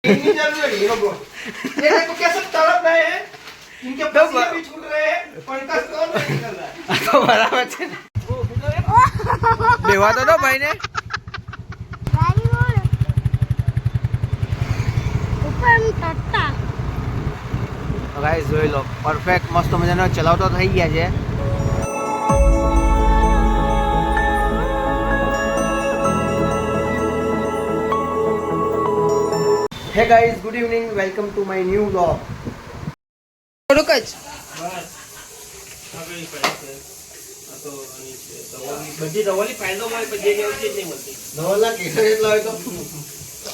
नहीं चल रही है ब्रो। ये देखो कैसे तड़प रहे हैं, इनके पसीने भी छूट रहे हैं, पंकज कौन नहीं कर रहा है। तो बराबर છે બેવા તો ભાઈ ને ગાઈસ જોઈ લો પરફેક્ટ મસ્ત મજાનો ચલાવતો થઈ ગયા છે. Hey guys, good evening. Welcome to my new vlog. થોડુંક જ બસ આગળ પડે આ તો બધી દવાની ફાયદો મળે પણ જે કેવું છે જ નહીં મળતી. ધવલના કેસર એટલા હોય તો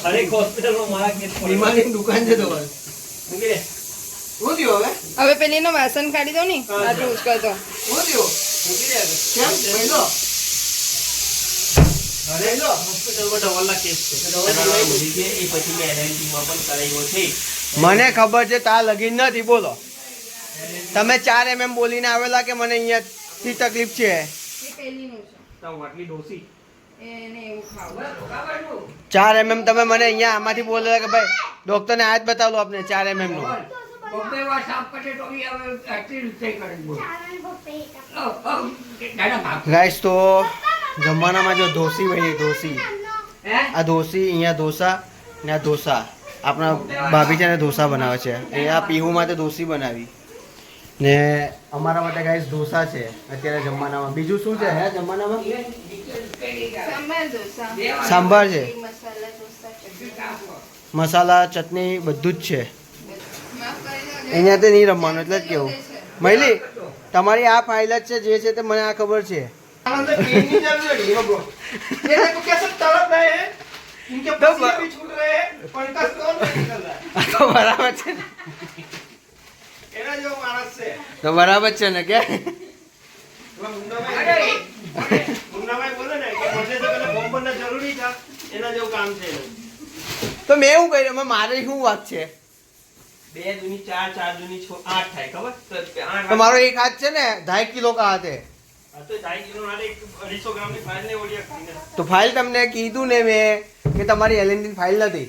હરેક હોસ્પિટલમાં મારા કેસ પડે. બીમારીની દુકાન છે ધવલ. મૂકી દે. શું થયું હવે? હવે પેલીનો વાસણ કાઢી દો ને આટલું ઉચકતો શું થયું? મૂકી દે. કેમ? પહેલો. અરે લો હોસ્પિટલમાં ડબલના કેસ છે. ડબલ મળી છે એ પછી મેં એનએનટીમાં પણ કરાવ્યો છે. મને ખબર છે તા લગીન નથી બોલો. તમે 4 mm બોલીને આવેલા કે મને અહીંયાથી તકલીફ છે. એ પેલીનું છે તો વાટલી ડોસી એને એવું ખાવું 4 mm તમે મને અહીંયા આમાંથી બોલેલા કે ભાઈ ડોક્ટરને આ જ બતાવો આપને 4 mm નું. ગાઈસ તો જમવાનામાં જો ધોસી ભાઈ ધોસી આ ધોસી અહીંયા ઢોસા ને આ ઢોસા આપણા ભાભી છે ને ઢોસા બનાવે છે. અહીંયા પીહુ માટે ધોસી બનાવી ને અમારા માટે ગાઈસ ઢોસા છે અત્યારે જમવાનામાં. બીજું શું છે હે જમવાનામાં? સાંભાર ઢોસા સાંભાર છે, મસાલા ઢોસા ચટણી મસાલા ચટણી બધું જ છે. માફ કરી દો અહીંયાથી નહીં રમવાનું એટલે જ કેવું. મહિલી તમારી આ ફાઇલ જ છે જે છે તે મને આ ખબર છે. अंदर ट्रेन नहीं चल रही है ब्रो। ये देखो कैसे तड़प रहे हैं, इनके पसीने भी छूट रहे हैं, पंकज कौन नहीं कर रहा है। આ તો બરાબર છે ને, एना जो मानस से તો બરાબર છે ને કે मुन्ना भाई बोले ना कि मरने से पहले बॉम्ब बनना जरूरी था, एना जो काम છે. તો મેં એવું કર્યું મારે શું વાત છે? 2 दूनी 4 4 दूनी 8 થાય ખબર? તો 8 તો મારો એક હાથ છે ને 2.5 કિલો કા હાથ હે. આ તો 2.5 કિલો નાડે 250 ગ્રામ ની ફાઇલ ને ઓડિયા કરીને. તો ફાઇલ તમને કીધું ને મેં કે તમારી એલએનડી ફાઇલ નથી.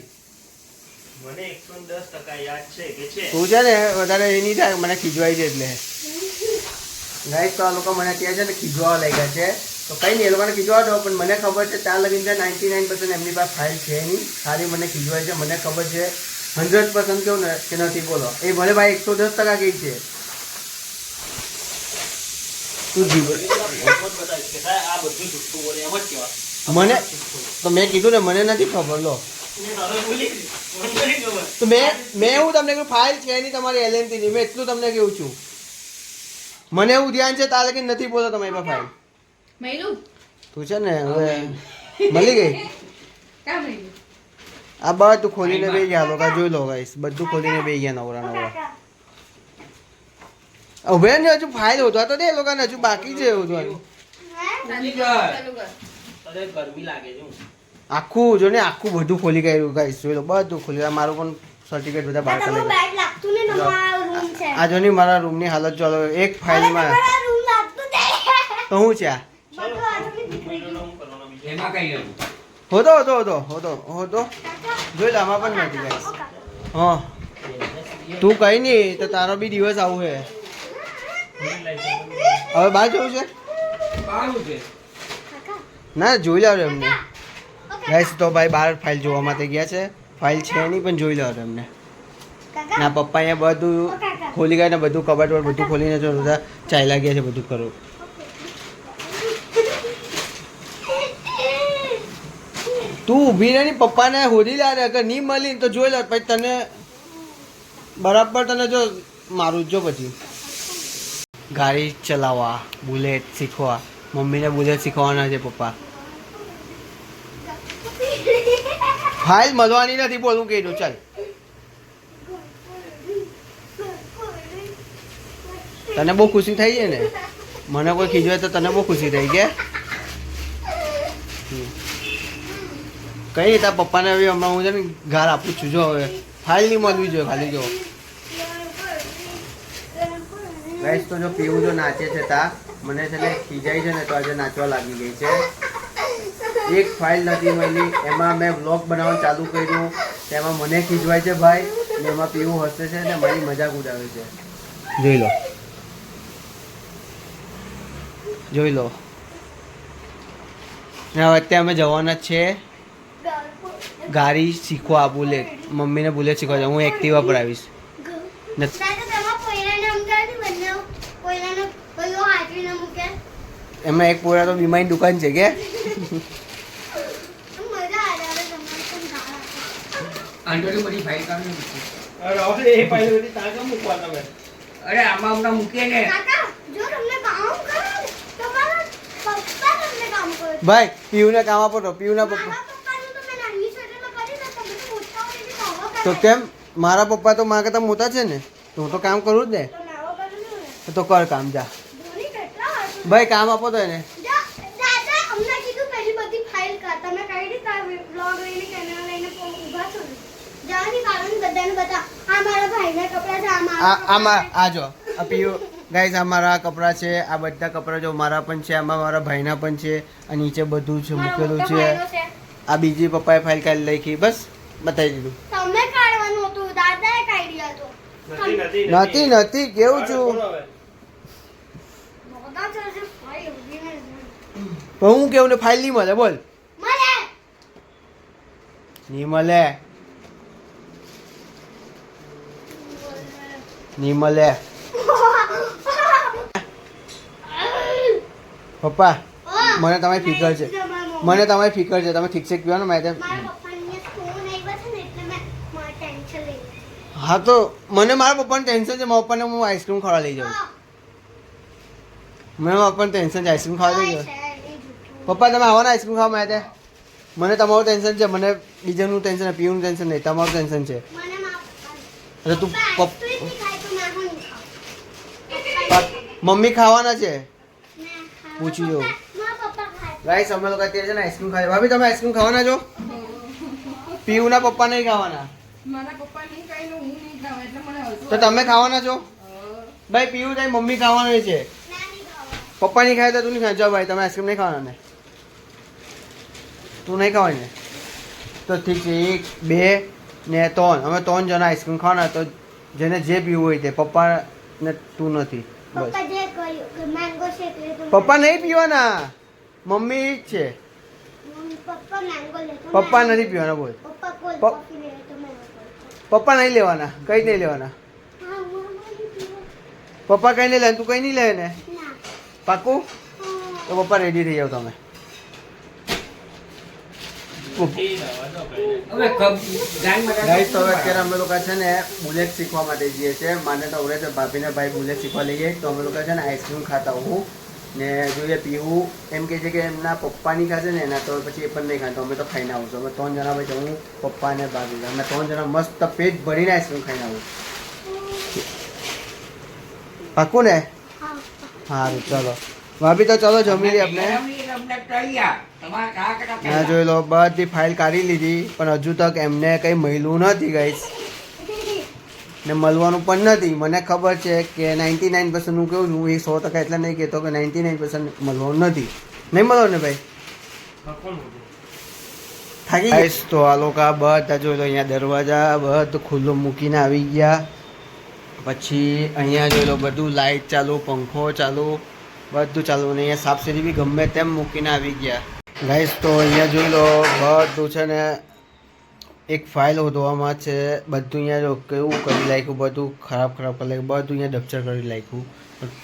મને 110% યાદ છે કે છે. તું છે ને વધારે એ નહીં થાય મને ખીજવાય છે એટલે. ગાઈસ તો આ લોકો મને કહે છે ને ખીજવા લાગ્યા છે તો કઈ નહીં એ લોકોને ખીજવા દો પણ મને ખબર છે ત્યાં લગીને 99% એમની પાસે ફાઇલ છે નહીં. ખાલી મને ખીજવાય છે. મને ખબર છે 100% કેવું ને કે નથી બોલો. એ ભલે ભાઈ 110% કઈ છે. તું જીવ મત બતાવીશ કે સાહેબ આ બધું જુઠ્ઠું બોલે એમ જ કહેવા. મને તો મેં કીધું ને મને નથી ખબર લો. મેં તારો બોલી મને નહીં ખબર. તો મેં એવું તમને કહ્યું ફાઇલ છે નહીં તમારી એલએનટી ની. મેં એટલું તમને કહું છું. મને એવું ધ્યાન છે તાર લગીને નથી બોલો તમારી પાસે ફાઇલ. મૈલું તું છે ને હવે મળી ગઈ. કા મૈલું આ બધું ખોલીને બેસી ગયા લોકો જોઈ લો ગાઈસ બધું ખોલીને બેસી ગયા નવરા નવરા. ઉભે ને હજુ ફાઇલ હોતો તો દે એ લોકોને હજુ બાકી છે એવું ચાલુ કર અરે ગરમી લાગે છે. આખું જો ને આખું બધું ખોલી ગયું ગાઈસ જોઈ લો બધું ખોલી. આ મારું પણ સર્ટિફિકેટ બધા બહાર કાઢી. આ જો ને મારા રૂમની હાલત જો એક ફાઇલમાં તો હું છે આ એમાં કઈ હતું હોતો જોઈ લો આમાં પણ નથી ગાઈસ. હા તું કઈ નહીં તો તારો બી દિવસ આવું હે. હવે બહાર જવું છે ના જોઈ લો એમને ગાઈસ. તો ભાઈ બહાર ફાઇલ જોવા માટે ગયા છે. ફાઇલ છે નહીં પણ જોઈ લો એમને. ના પપ્પા અહીંયા બધું ખોલી ગયા ને બધું કબાટ પર બધું ખોલીને જો બધા ચાલ્યા ગયા છે બધું કરું. તું ઊભી રહી પપ્પાને હોદી લે અગર નહીં મળી તો જોઈ લે પછી તને બરાબર તને જો મારું જો પછી ગાડી ચલાવવા બુલેટ શીખવા. મમ્મીને બુલેટ શીખવાના છે પપ્પા. ફાઇલ મળવાની નથી બોલું કીધું ચાલ. તને બહુ ખુશી થઈ છે ને મને કોઈ ખીજવાય તો તને બહુ ખુશી થઈ કે કઈ તાર પપ્પાને હવે હમણાં હું છે ને ગાર આપું છું. જો હવે ફાઇલ નહીં મળવી જોઈએ ખાલી જો ગાઈસ. તો જો પીવું જો નાચે છે તા મને છે ને ખીજાઈ છે ને તો આજે નાચવા લાગી ગઈ છે. એક ફાઇલ નથી મળી એમાં મેં વ્લોગ બનાવવાનું ચાલુ કર્યું તેમાં મને ખીજવાય છે ભાઈ ને એમાં પીવું હસે છે ને મારી મજાક ઉડાવે છે. જોઈ લો ને હવે અત્યારે અમે જવાના જ છે ગાડી શીખવા બુલેટ. મમ્મીને બુલેટ શીખવા હું એક્ટિવા પર આવીશ. એમાં એક પોરા તો બીમારી દુકાન છે કે આંટોની બધી ફાઇલ કાઢી અરે હવે એ પાછી બધી તાકા મૂકવા તમે. અરે આમાં હમણાં મૂકીએ ને ભાઈ પીયુને કામ આપો તો પીયુના પપ્પા તો કેમ મારા પપ્પા તો મારા કરતા મોટા છે ને તો હું તો કામ કરું જ ને. તો કર કામ જા ભાઈ કામ આપો તો એને. આમાં આ જો આ પીયુ ગાઈઝ આ મારા કપડાં છે. આ બધા કપડાં જો મારા પણ છે આમાં મારા ભાઈના પણ છે. આ નીચે બધું છે મૂકેલું છે. આ બીજી પપ્પાએ ફાઇલ કાઢી લખી બસ બતાવી દીધું. નથી નથી કેવું છું પણ હું કેવું ને ફાઇલ નહીં મળે બોલ નહીં મળે નહીં મળે. પપ્પા મને તમારી ફિકર છે મને તમારી ફિકર છે તમે ઠીક છે પીવાનો મારે. હા તો મને મારા પપ્પાને ટેન્શન છે. મારા પપ્પાને હું આઈસ્ક્રીમ ખાવા લઈ જાઉં. મને મારા પપ્પાને ટેન્શન છે આઈસ્ક્રીમ ખાવા લઈ જાઉં. પપ્પા તમે આવવાના આઈસ્ક્રીમ ખાવા માટે. મને તમારું ટેન્શન છે મને બીજાનું ટેન્શન પીવાનું ટેન્શન નહીં તમારું ટેન્શન છે. અરે તું મમ્મી ખાવાના છે પૂછી જો ગાઈસ અમે લોકો અત્યારે છે ને આઈસ્ક્રીમ ખાવા. ભાભી તમે આઈસ્ક્રીમ ખાવાના છો? પીયુના પપ્પા નહીં ખાવાના મારા પપ્પા નહીં ખાય હું નહીં ખાવ એટલે મને હસવું તો તમે ખાવાના છો? ભાઈ પીયું તારી મમ્મી ખાવાનું છે. પપ્પા નહીં ખાય તો તું નહીં ખાય. જો ભાઈ તમે આઈસ્ક્રીમ નહીં ખાવાના ને તું નહીં ખાવાની ને તો ઠીક છે 1 2 ને 3 અમે 3 જણા આઈસ્ક્રીમ ખાવાના. તો જેને જે પીવું હોય તે પપ્પા ને તું નથી બસ. પપ્પા નહીં પીવાના મમ્મી જ છે. પપ્પા નથી પીવાના બોલ. પપ્પા નહીં લેવાના કઈ નહીં લેવાના. પપ્પા કઈ નહીં લે તું કઈ નહીં લે ને પાકું તો પપ્પા રેડી થઈ જાવ તમે. હવે ગાઈસ તો અત્યારે અમે લોકો છે ને બુલેટ શીખવા માટે જઈએ છીએ. માને તો આવડે છે ભાભીને ભાઈ બુલેટ શીખવા લઈએ તો અમે લોકો છે ને આઈસ્ક્રીમ ખાતા હું ને જોઈએ પીવું એમ કહે છે કે એમના પપ્પાની ખાશે ને એના તો પછી એ પણ નહીં ખાતો. અમે તો ખાઈને આવું છું. અમે 3 જણા ભાઈ હું પપ્પા ને ભાભી અમે 3 જણા મસ્ત પેટ ભરીને આઈસ્ક્રીમ ખાઈને આવું. પાકું ને સારું ચલો ભાભી તો ચલો જમી લઈએ આપણે. ના જોઈ લો બધી ફાઇલ કાઢી લીધી પણ હજુ તક એમને કંઈ મળ્યું નથી ગાઈસ ને મળવાનું પણ નથી. મને ખબર છે કે 99% હું કહું છું એ 100% એટલે નહીં કહેતો કે 99% મળવાનું નથી. નહીં મળો ને ભાઈ થાકી ગાઈસ. તો આ લોકો બધા જોઈ લો અહીંયા દરવાજા બધું ખુલ્લું મૂકીને આવી ગયા. પછી અહીંયા જોઈ લો બધું લાઇટ ચાલુ પંખો ચાલુ બધું ચાલુ ને અહીંયા સાપસીડી બી ગમે તેમ મૂકીને આવી ગયા. ગાઈસ તો અહીંયા જોઈ લો બધું છે ને એક ફાઇલ શોધવામાં છે. બધું અહીંયા જો કેવું કરી નાખ્યું બધું ખરાબ કરી નાખ્યું બધું અહીંયા ડબચર કરી નાખ્યું.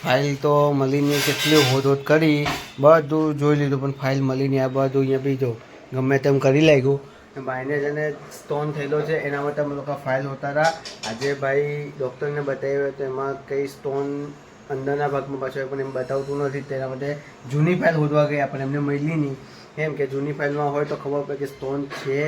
ફાઇલ તો મળી નહીં કેટલી હોધ કરી બધું જોઈ લીધું પણ ફાઇલ મળી નહીં. આ બધું અહીંયા બી જો ગમે તેમ કરી નાખ્યું. ભાઈને જેને સ્ટોન થયેલો છે એના માટે અમે લોકો ફાઇલ હોતા હતા. આજે ભાઈ ડૉક્ટરને બતાવ્યો તો એમાં કંઈ સ્ટોન અંદરના ભાગમાં પાછો પણ એમ બતાવતું નથી. તેના માટે જૂની ફાઇલ શોધવા ગયા પણ એમને મળી નહીં. કેમ કે જૂની ફાઇલમાં હોય તો ખબર પડે કે સ્ટોન છે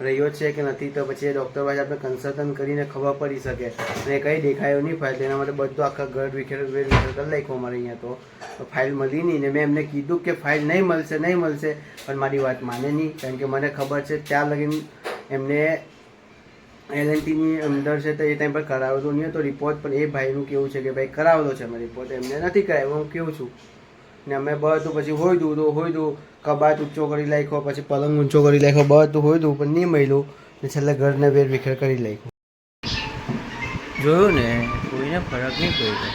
રહ્યો છે કે નથી. તો પછી એ ડૉક્ટર પાસે આપણે કન્સલ્ટન કરીને ખબર પડી શકે. અને કંઈ દેખાયો નહીં ફાઇલ તેના માટે બધું આખા ઘર વિખેર કરી નાખ્યું અમારે અહીંયા. તો ફાઇલ મળી નહીં ને મેં એમને કીધું કે ફાઇલ નહીં મળશે પણ મારી વાત માને નહીં. કારણ કે મને ખબર છે ત્યાં લગીને એમને LNTની અંદર છે તો એ ટાઈમ પર કરાવેલો નહીં હતો રિપોર્ટ. પણ એ ભાઈનું કેવું છે કે ભાઈ કરાવેલો છે અમે રિપોર્ટ એમને નથી કરાવ્યો હું કેવું છું. ને અમે બધું પછી હોઈ દઉં કબાટ ઊંચો કરી નાખ્યો પછી પલંગ ઊંચો કરી નાખ્યો બધું હોઈ દઉં પણ નહીં મળ્યું. ને છેલ્લે ઘરને વેર વિખેર કરી લઈ. જોયું ને, કોઈને ફરક નહીં પડ્યો.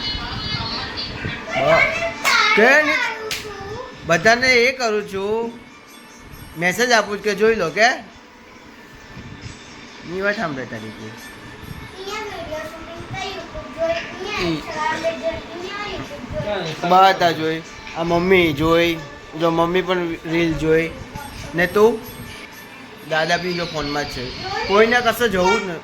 કે બધાને એ કરું છું, મેસેજ આપું છું કે જોઈ લો કે ની વાત સાંભળે તારી કે બધા જોઈ. આ મમ્મી જોઈ, જો મમ્મી પણ રીલ જોઈ ને તું દાદા બી જો ફોનમાં જ છે. કોઈને કશે જવું જ નથી.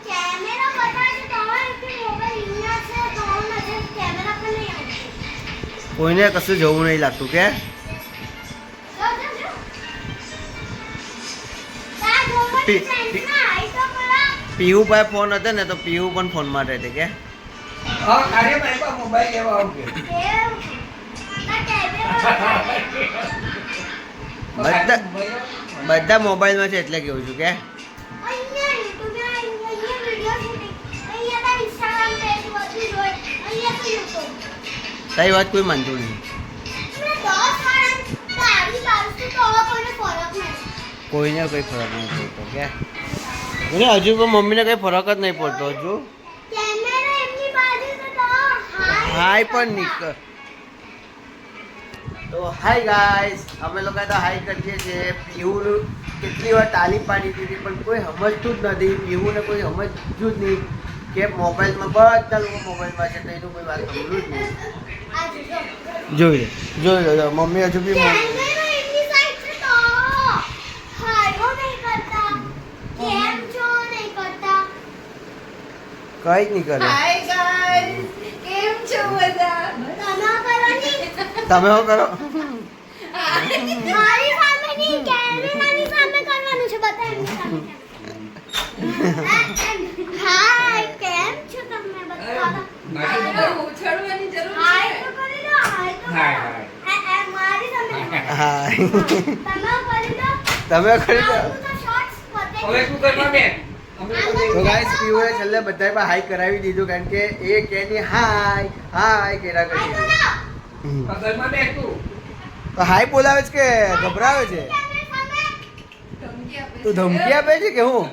કોઈને કશું જવું નહીં લાગતું કે પીહુ ભાઈ ફોન હતો ને તો પીહુ પણ ફોનમાં રહેતી કે હા અરે મારી પાસે મોબાઈલ લેવા આવજો બધા મોબાઈલમાં છે એટલે કેવું છું કે તારી વાત કોઈ માનતું નહીં. કોઈને કંઈ ફરક નહીં પડતો કે હજુ પણ મમ્મીને કંઈ ફરક જ નહીં પડતો હજુ. હાય પણ નીકળ તો હાય ગાઈસ, અમે લોકો તો હાય કરીએ છીએ. પીવું કેટલી વાર તાલીમ પાડી દીધી પણ કોઈ સમજતું જ નથી. પીવુંને કોઈ સમજતું જ નહીં કે મોબાઈલમાં બધા લોકો મોબાઈલમાં છે તો એનું કોઈ વાત સમજવું જ નહીં. જોઈ લો મમ્મી હજુ બી કઈ જ નહીં કરે. હાય ગાઈસ, કેમ છો બધા? તમે શું કરો? મારી સામે નહીં, કેમેરાની સામે કરવાનું છે. બતા એમની સામે. હાય, કેમ છો તમે બધા? ઉછળવાની જરૂર હાય છે. તો કરી દો, હાય તો હાય, કરો. હાય. મારી સામે. હા તમે કરી દો. તમે કરી દો. આવું તો શોર્ટ્સ પતે. હવે શું કરવા બે તો ગાઈસ પીઓએ છેલ્લે બધાએ પણ હાઈ કરાવી દીધું કારણ કે એ કે ની હાય હાય કેરા કરી હાય દીધું. કરો. ઘરમાં બે તું તો હાય બોલાવે છે કે ગભરાવે છે? કેમેરા સામે. ધમકી આપે તું છે. ધમકી આપે છે કે હું?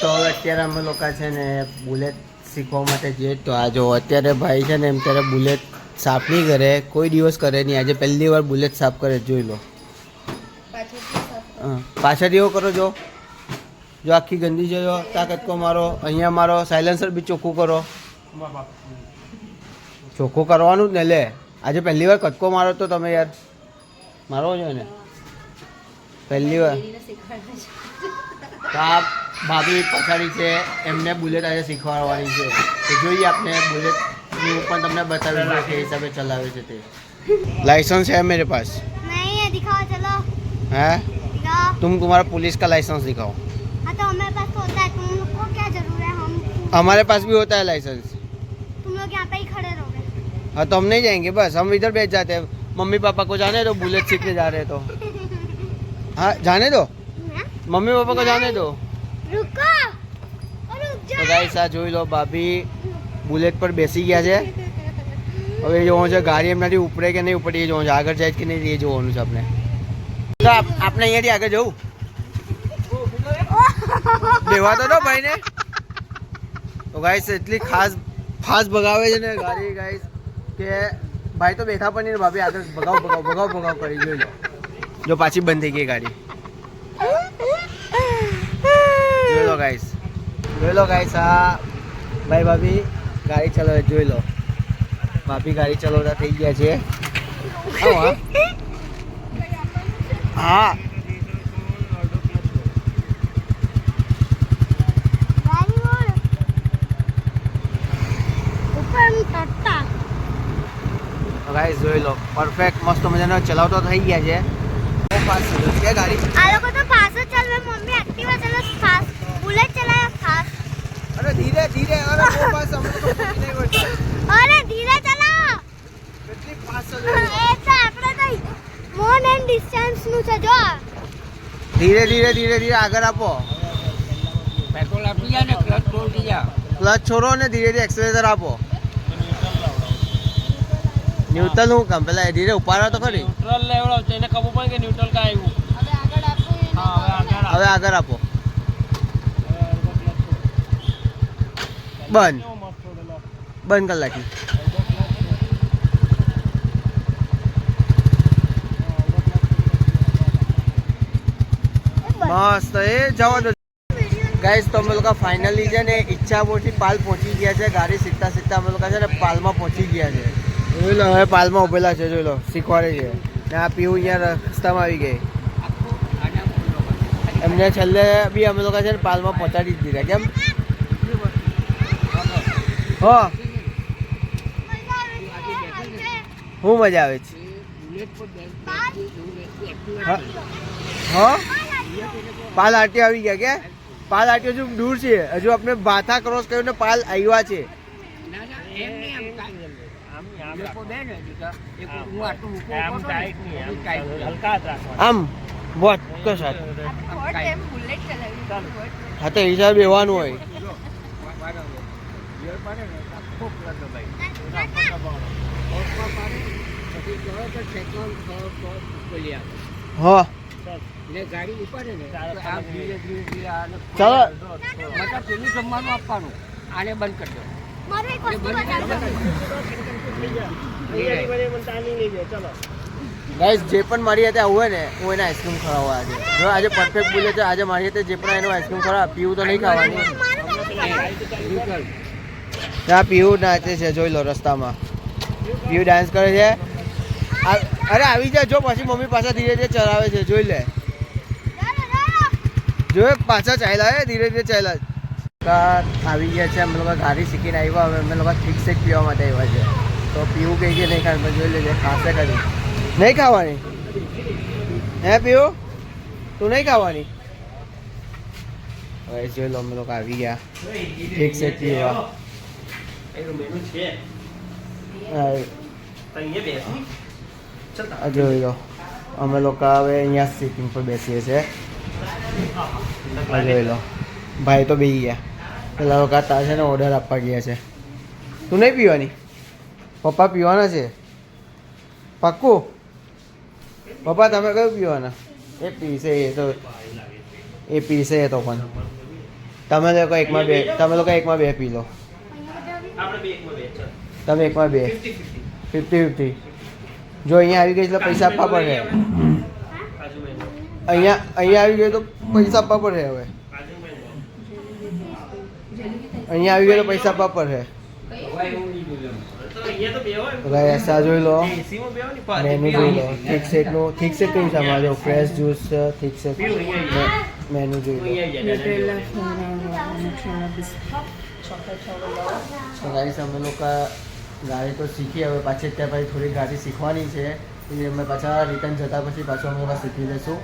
તો હવે અત્યારે અમે લોકો છે ને બુલેટ શીખવા માટે જઈએ. તો આ જો અત્યારે ભાઈ છે ને એમ ત્યારે બુલેટ સાફ નહીં કરે, કોઈ દિવસ કરે નહીં. આજે પહેલી વાર બુલેટ સાફ કરે, જોઈ લો. પાછળથી એવો કરો જો આખી ગંદી છે જો તાકતકો મારો, અહીંયા મારો, સાયલેન્સર બી ચોખ્ખું કરો. ચોખ્ખું કરવાનું જ ને લે. આજે પહેલી વાર કટકો મારો તો તમે યાર મારો છો ને પહેલી વાર. તો આ ભાભી પછાડી છે, એમને બુલેટ આજે શીખવાડવાની છે. તો જોઈએ આપણે બુલેટનું પણ તમને બતાવી દો કે હિસાબે ચલાવે છે તે. लाइसेंस है मेरे पास. नहीं है, दिखाओ चलो. है दिखाओ. तुम तुम्हारा पुलिस का लाइसेंस दिखाओ. हाँ तो हमारे पास तो होता है, तुम लोग को क्या जरूर है? हम हमारे पास भी होता है लाइसेंस. तुम लोग यहाँ पे ही खड़े रहोगे. हाँ तो हम नहीं जाएंगे, बस हम इधर बैठ जाते हैं. मम्मी पापा को जाने दो, बुलेट सीखने जा रहे हैं तो. हाँ जाने दो, हाँ? मम्मी पापा को जाने दो. रुको. रुक તો जाओ. ગાઈસ આ જોઈ લો, ભાભી બુલેટ પર બેસી ગયા છે. હવે જોવાનું છે ગાડી એમનાથી ઉપડે કે નહીં ઉપડે એ જોવાનું છે. આગળ જાય કે નહીં એ જોવાનું છે આપણે. તો આપણે અહીંયાથી આગળ જવું બેવા તો ભાઈને. તો ગાઈસ એટલી ફાસ્ટ ભગાવે છે ને ગાડી ગાઈસ કે ભાઈ તો બેઠા પણ નહીં, ભાભી આગળ ભગાવ કરી. જોઈ લો જો પાછી બંધ થઈ ગઈ ગાડી. જોઈ લો ગાઈસ આ ભાઈ ભાભી ગાડી ચલાવે. જોઈ લો ભાભી ગાડી ચલાવતા થઈ ગયા છે. હા गाड़ी मोड़. ऊपर में तट्टा. ગાઈસ જોઈ લો પરફેક્ટ મસ્ત મજાનો ચલાવતો થઈ ગયા છે. બહુ ફાસ્ટ ચલાવે છે ગાડી. આ લોકો તો ફાસ્ટ જ ચલાવે. મમ્મી એક્ટિવા ચલાવે ફાસ્ટ, બુલેટ ચલાવે ફાસ્ટ. અરે ધીરે ધીરે, અરે બહુ ફાસ્ટ. અમે તો નહીં પડતા. અરે ધીરે ચલાવો. કેટલી ફાસ્ટ ચલાવે. એ તો આપણે તો મોન એન્ડ ડિસ્ટન્સ નું છે જો. ધીરે આગળ આપો. પેટ્રોલ આપી જા ને ક્લચ તોડી જા ક્લચ છોડો ને ધીરે એક્સેલેટર આપો. ન્યુટ્રલ હું કામ પેલા ધીરે ઉપાડો તો ખરી. ન્યુટ્રલ લેવડો છે એને ખબર પડે કે ન્યુટ્રલ કા આવ્યું. હવે આગળ આપો. હા હવે આગળ હવે આગળ આપો. બંધ બંધ કરી નાખી. મસ્ત એ જવા દો ગાઈસ. તો અમે લોકો ફાઇનલી છે ને ઈચ્છાપુરથી પાલ પહોંચી ગયા છે. ગાડી શીખતા શીખતા અમે લોકો છે ને પાલમાં પહોંચી ગયા છે. જોઈ લો હવે પાલમાં ઉભેલા છે. જોઈ લો શીખવાડે છે. ને આ પીવું અહીંયા રસ્તામાં આવી ગઈ. એમને છેલ્લે બી અમે લોકો છે ને પાલમાં પહોંચાડી જ દીધા. કેમ હા શું મજા આવે છે? હા પાલ આરટીઓ આવી ગયા કે? પાલ આરટીઓ હજુ દૂર છે. હજુ આપણે ભાથા ક્રોસ કર્યું ને પાલ આવ્યા છે. આમ વોટ કશા એમ બુલેટ ચલાવી હા તો હિસાબ બેવાનું હોય. હા ગાડી ઉપાડે ને આમ ધીરે ધીરે ધીરે ચાલો મતલબ પેલું જમવાનું આપવાનું, આને બંધ કરી દો. મારે એક વસ્તુ બતાવજો. ગાઈસ જે પણ મારી હાથે આવું હોય ને હું એને આઈસ્ક્રીમ ખવડાવવા આજે. જો આજે પરફેક્ટ બોલે છે. આજે મારી હાથે જે પણ એનું આઈસ્ક્રીમ ખવડાવ. પીવું તો નહીં ખાવાની. ત્યાં પીવું નાચે છે. જોઈ લો રસ્તામાં પીવું ડાન્સ કરે છે. અરે આવી જાય જો પછી મમ્મી પાછા ધીરે ધીરે ચલાવે છે. જોઈ લે જો પાછા ચાલ્યા હે ધીરે ધીરે ચાલ્યા. આવી ગયા છે અમે લોકો ગાડી શીખીને આવ્યા. હવે અમે લોકો ઠીક છે પીવા માટે આવ્યા છે. તો પીવું કઈ કે નહીં ખાવાનું જોઈ લેજે. ખાશે કરી નહીં ખાવાની હે પીવું? તું નહીં ખાવાની? હવે જોઈ લો અમે લોકો આવી ગયા ઠીક છે પીવા. જોઈ લો અમે લોકો હવે અહીંયા સીટિંગ પર બેસીએ છીએ. જોઈ લો ભાઈ તો બેસી ગયા. પેલા લોકો તાર છે ને ઓર્ડર આપવા ગયા છે. તું નહીં પીવાની? પપ્પા પીવાના છે પાક્કું? પપ્પા તમે કયું પીવાના? એ પીશે એ તો એ પીશે એ તો પણ તમે લોકો એકમાં બે પી લો. તમે એકમાં બે 50-50. જો અહીંયા આવી ગઈ એટલે પૈસા આપવા પડે. અહીંયા આવી ગઈ તો પૈસા આપવા પડે. હવે અહીંયા આવી ગઈ તો પૈસા આપવા પડે. ऐसा જોઈ લો મેનુ જોઈ લો. ઠીક છે એટલું ઠીક છે કયું સામાન જો ફ્રેશ જ્યુસ ઠીક છે. મેનુ જોઈ લો. ગાઈસ અમે લોકો ગાડી તો શીખી. હવે પાછી ત્યાં પછી થોડી ગાડી શીખવાની છે. એટલે અમે પાછા રિટર્ન જતા પછી પાછું અમે લોકો શીખી લઈશું.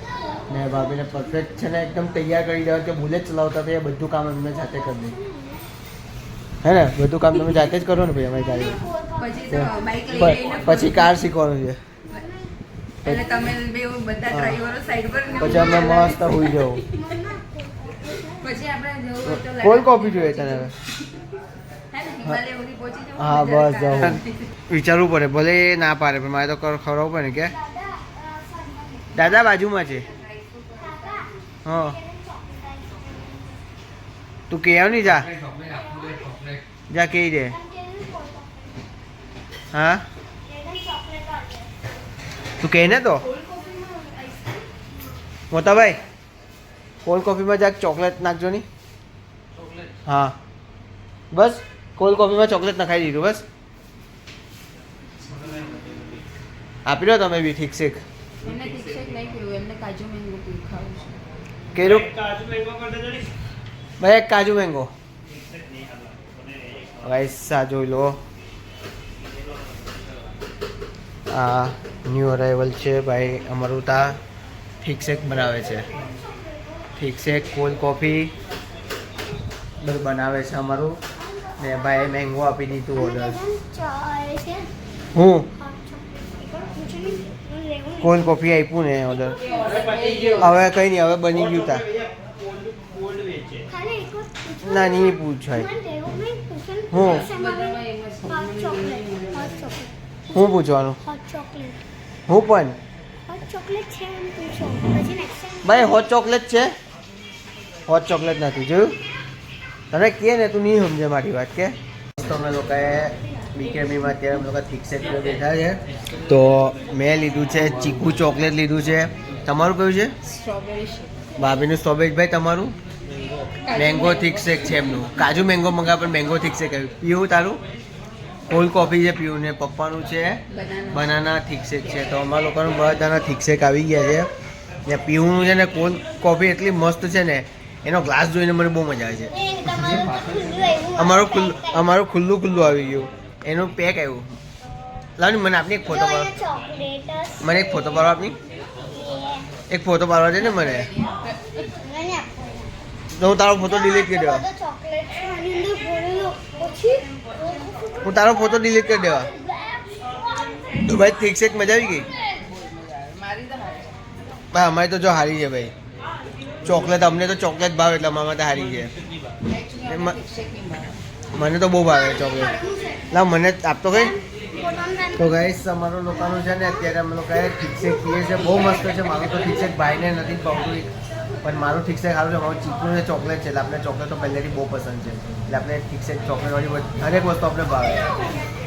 ને ભાભીને પરફેક્ટ છે ને એકદમ તૈયાર કરી દેવા કે બુલેટ ચલાવતા હતા એ બધું કામ એમને જાતે કરી દે. હે ને બધું કામ તમે જાતે જ કરો ને ભાઈ અમારી ગાડી. પછી કાર શીખવાનું છે. એટલે તમે બે બધા ડ્રાઈવરો સાઈડ પર ને પછી અમે મસ્ત હોઈ જવું. પછી આપણે જવું હોય તો કોલ્ડ કોફી જોઈએ તને હવે? હે ને હિમાલય સુધી પહોંચી જવું. હા બસ જાઉં. વિચારવું પડે ભલે એ ના પાડે પણ મારે તો ખવડાવવું પડે ને કે દાદા બાજુમાં છે. હા તું કે નહીં જા જા કહી દે. હા તું કહે ને તો મોટાભાઈ કોલ્ડ કોફીમાં જરાક ચોકલેટ નાખજો નહીં. હા બસ કોલ્ડ કોફીમાં ચોકલેટ નખાઈ દીધું બસ. આપી દો તમે બી ઠીક છે. એમને ઠીક છે નહીં પીવું, એમને કાજુ મેંગો પીવું ખાવું છે. કેરું ભાઈ એક કાજુ મેંગો. વૈસા જોઈ લો. આ ન્યૂ અરાઇવલ છે ભાઈ અમારું. તા ઠીક શેક બનાવે છે. ઠીક શેક કોલ્ડ કોફી બધું બનાવે છે અમારું. ને ભાઈ મેંગો આપી દીધું ઓર્ડર. હું કોલ્ડ કોફી આપ્યું ને ઓર્ડર. હવે કંઈ નહીં હવે બની ગયું તા. ના નહીં પૂછાય. હું પૂછવાનું હું પણ ભાઈ હોટ ચોકલેટ છે? હોટ ચોકલેટ નથી જોયું. તને કહે ને તું નહીં સમજે મારી વાત કે તો અમે લોકોએ બીકેમીમાં અત્યારે અમે લોકો થિક્સેક બેઠા છે તો મેં લીધું છે ચીકુ ચોકલેટ લીધું છે તમારું કયું છે ભાભીનું સ્ટ્રોબેરી ભાઈ તમારું મેંગો થિક્સેક છે એમનું કાજુ મેંગો મંગાવ પણ મેંગો થિક્સેક આવ્યું પીવું તારું કોલ્ડ કોફી છે પીવું ને પપ્પાનું છે બનાના થિક્સેક છે તો અમારા લોકોનું બધાના થિક્સેક આવી ગયા છે ને પીવું છે ને કોલ્ડ કોફી એટલી મસ્ત છે ને એનો ગ્લાસ જોઈને મને બહુ મજા આવે છે અમારું ખુલ્લું આવી ગયું એનું પેક આવ્યું લાવ ને મને આપની એક ફોટો પાડો મને એક ફોટો પાડો આપની એક ફોટો પાડવા છે ને મને તો હું તારો ફોટો ડિલીટ કરી દેવા હું તારો ફોટો ડિલીટ કરી દેવા તો ભાઈ થિક્સેક મજા આવી ગઈ ભાઈ અમારી તો જો હારી છે ભાઈ ચોકલેટ અમને તો ચોકલેટ ભાવે એટલે અમારા માટે હારી છે મને તો બહુ ભાવે ચોકલેટ લાવ મને આપતો કઈ તો ગાઈસ અમારું લોકોનું છે ને અત્યારે અમે લોકોએ થિક્સેક પીએ છે બહુ મસ્ત છે મારું તો થિક્સેક ભાઈને નથી ભાવતું પણ મારું થિક્સેક સારું છે મારું ચીકનું છે ચોકલેટ છે એટલે આપણે ચોકલેટ તો પહેલેથી બહુ પસંદ છે એટલે આપણે થિક્સેક ચોકલેટવાળી હરેક વસ્તુ આપણે ભાવે